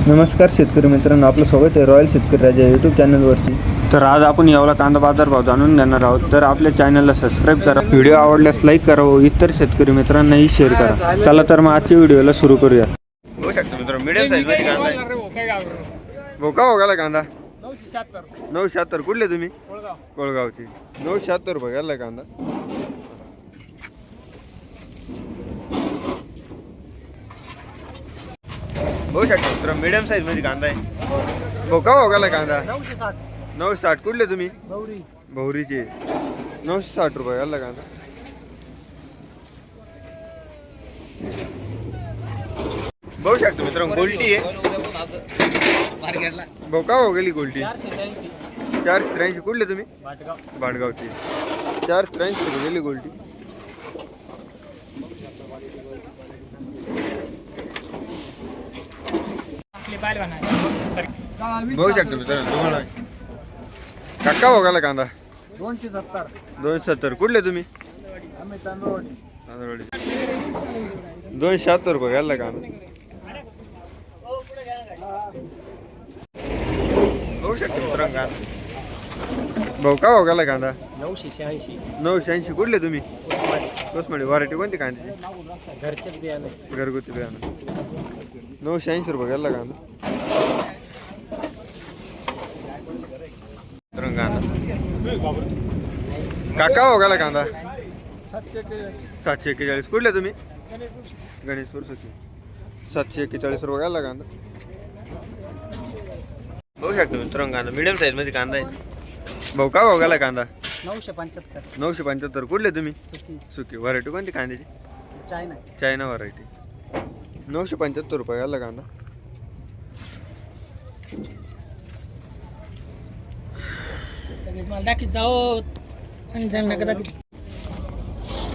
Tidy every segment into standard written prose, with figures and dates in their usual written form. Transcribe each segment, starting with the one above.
नमस्कार शेतकरी मित्रांनो, आपलं स्वागत आहे रॉयल शेतकरी राजा यूट्यूब चॅनलवरती. तर आज आपण यावला कांदा बाजार भाव जाणून घेणार आहोत. तर आपल्या चॅनलला सबस्क्राईब करा, व्हिडिओ आवडल्यास लाईक करा व इतर शेतकरी मित्रांनाही शेअर करा. चला तर मग आजच्या व्हिडिओला सुरू करूया. बघू शकता मित्रांनो, मीडियम साईज मध्ये कांदा आहे. भाऊ का हो गेला कांदा? 976. कुठले तुम्ही? कोळगावचे. 976 रुपये गेला कांदा. बघू शकता मित्रांनो, मीडियम साईज मध्ये कांदा आहे. भाऊ का हो गेला कांदा? 960. कुठले तुम्ही? भौरीचे. 960 रुपये गेला कांदा. बघू शकतो मित्रांनो, गोल्टी आहे. भाऊ का हो गेली गोल्टी? 483. कुठले तुम्ही? भाटगावची. 483 रुपये गेली गोल्टी. बघू शकतो मित्रांनो, तुम्हाला काका हो गेला कांदा? 270. कुठले तुम्ही? तांदळवाडी. 270 रुपये गेला कांदा. बघू शकतो मित्रांनो कांदा. भाऊ का हो गेला कांदा? 980. कुठले तुम्ही? कोसमाडी. व्हरायटी कोणती कांद्याची? घरगुती बियाणं. 980 रुपये गेला कांदा. काका हो गेला कांदा? 741. कुठले तुम्ही? गणेशपूर सुकी. 741 रुपये गेला कांदा. बघू शकतो मित्रांनो कांदा मीडियम साईज मध्ये कांदा आहे. भाऊ का हो गेला कांदा? 975. कुठले तुम्ही? सुकी. व्हरायटी कोणती कांद्याची? China variety. 975 रुपये गेला कांदा.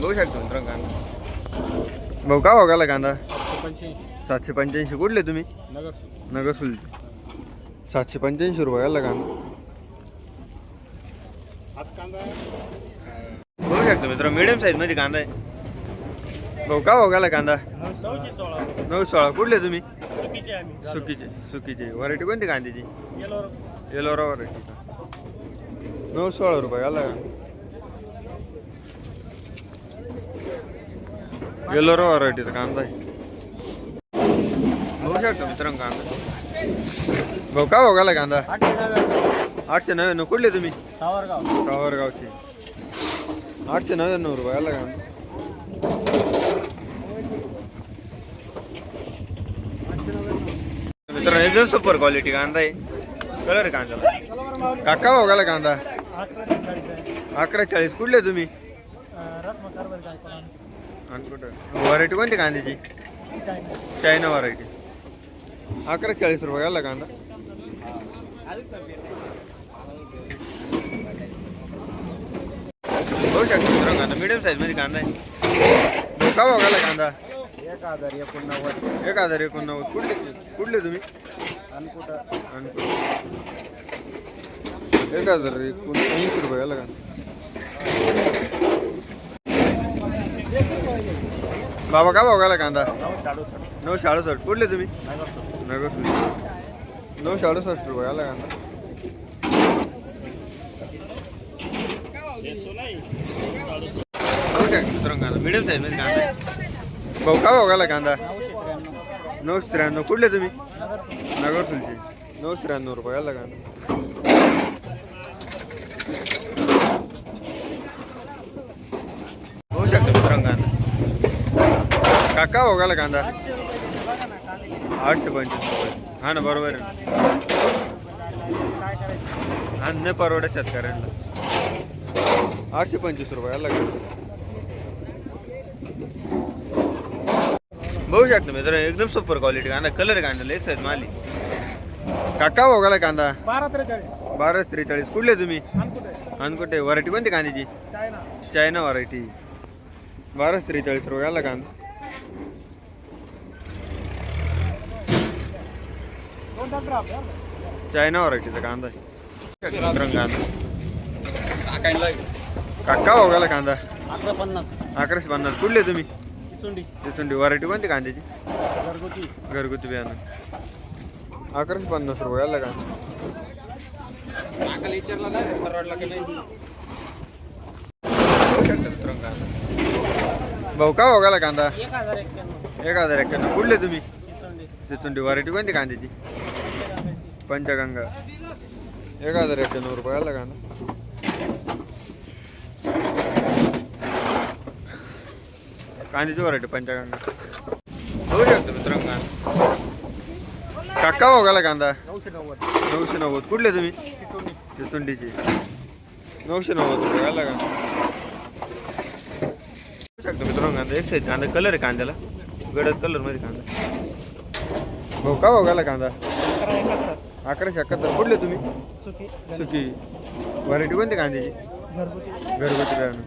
बघू शकतो मित्रांनो कांदा. भाऊ का हो गेला कांदा? 785. कुठले तुम्ही? नगरसूल. 785 रुपये गेला कांदा. बघू शकतो मित्रांनो, मीडियम साईज मध्ये कांदा आहे. भाऊ का हो गेला कांदा? 916. कुठले तुम्ही? सुकीचे. व्हरायटी कोणती कांद्याची? येलोरा व्हरायटी. 916 रुपये गेला कांदा. येलोरा व्हरायटीचा कांदा आहे. बघू शकतो मित्रांनो कांदा. भाऊ का हो गेला कांदा? 899. कुठले तुम्ही? सावरगावचे. 899 रुपये गेला कांदा. मित्रांनो एकदम सुपर क्वालिटी कांदा आहे. कलर कांदा. काका हो गेला कांदा? 1140. कुठले तुम्ही? व्हरायटी कोणती कांद्याची? China variety. 1140 रुपये गेला कांदा. बघू शकतो मित्रांनो कांदा मीडियम साईज मध्ये कांदा आहे. धोका हो गेला कांदा? 1089. कुठले तुम्ही? 1080 रुपये गेला कांदा. बाबा का भाव गेला कांदा? 967. कुठले तुम्ही? नगरसूल. 967 रुपये गेला कांदा. मिडियम साईज मध्ये कांदा आहे. भाऊ का भाव गेला कांदा? 993. कुठले तुम्ही? नगरसूलचे. 993 रुपये गेला कांदा. होऊ शकतो मित्रांनो कांदा. काका हो गेला कांदा? 825 रुपये. हा ना बरोबर आहे. हा नाही परवडत शेतकऱ्यांना. 825 रुपये गेला कांदा. बघू शकतो मित्रांनो एकदम सुपर क्वालिटी कांदा. कलर कांदा एक साईज माली. काका हो गेला कांदा? 1243. कुठले तुम्ही? अनकुटे. व्हरायटी कोणती कांद्याची? China variety. 1243 रुपये गेला कांदा. चायना व्हरायटीचा कांदा आहे. काका हो गेला कांदा? 1150. कुठले तुम्ही? चिचुंडी. व्हरायटी कोणती कांद्याची? घरगुती बियाणं. 1150 रुपये आला का विचारला नाही परवडला की नाही भाऊ का हो गेला कांदा 1091 1091 कुठले तुम्ही चिचुंडी व्हरायटी कोणती कांद्याची पंचगंगा 1091 रुपये आला कांदा कांद्याची व्हरायटी पंचगंगा होऊ शकतो मित्रांनो काका हो गेला कांदा 990 कुठले तुम्ही चिचुंडीची 990 रुपये आला का शकतो मित्रांनो कांदा एक साईज कांदा कलर आहे कांद्याला गडद कलर मध्ये कांदा भाऊ का भाऊ गेला कांदा 1171 कुठले तुम्ही सुकी व्हरायटी कोणती कांद्याची घरगुती बियाणं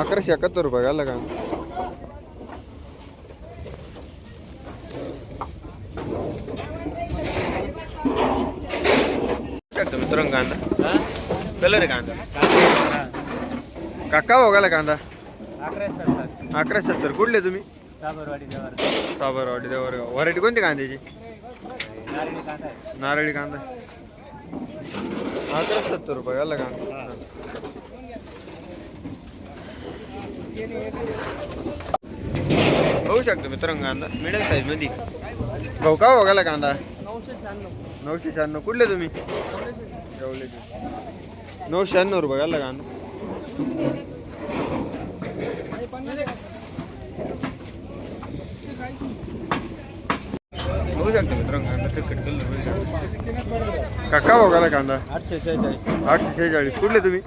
1171 रुपये घाला कांदा शकतो मित्रांनो कांदा कलर आहे कांदा काका भाऊ गेला कांदा 1170 कुठले तुम्ही साबरवाडी देवर व्हरायटी कोणती कांद्याची नारळी कांदा 1170 रुपये घाला कांदा होऊ शकतो मित्रांनो कांदा मिडियम साईज मध्ये भाऊ का भाऊ गेला कांदा 996 कुठले तुम्ही 996 रुपये घाला कांदा होऊ शकतो मित्रांनो कांदा तिखट कलर काका भाऊ गेला कांदा 846 कुठले तुम्ही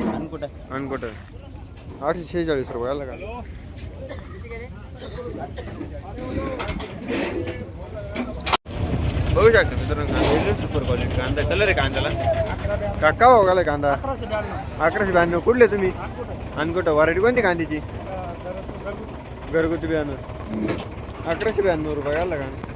अनकोट 846 रुपये घाला कांदा बघू शकतो मित्रांनो कांदा एकदम सुपर क्वालिटी कांदा कलर आहे कांद्याला काका भाऊ गेला कांदा 1192 कुठले तुम्ही अनकोट व्हरायटी कोणती कांद्याची घरगुती बियाणं 1192 रुपये घाला कांदा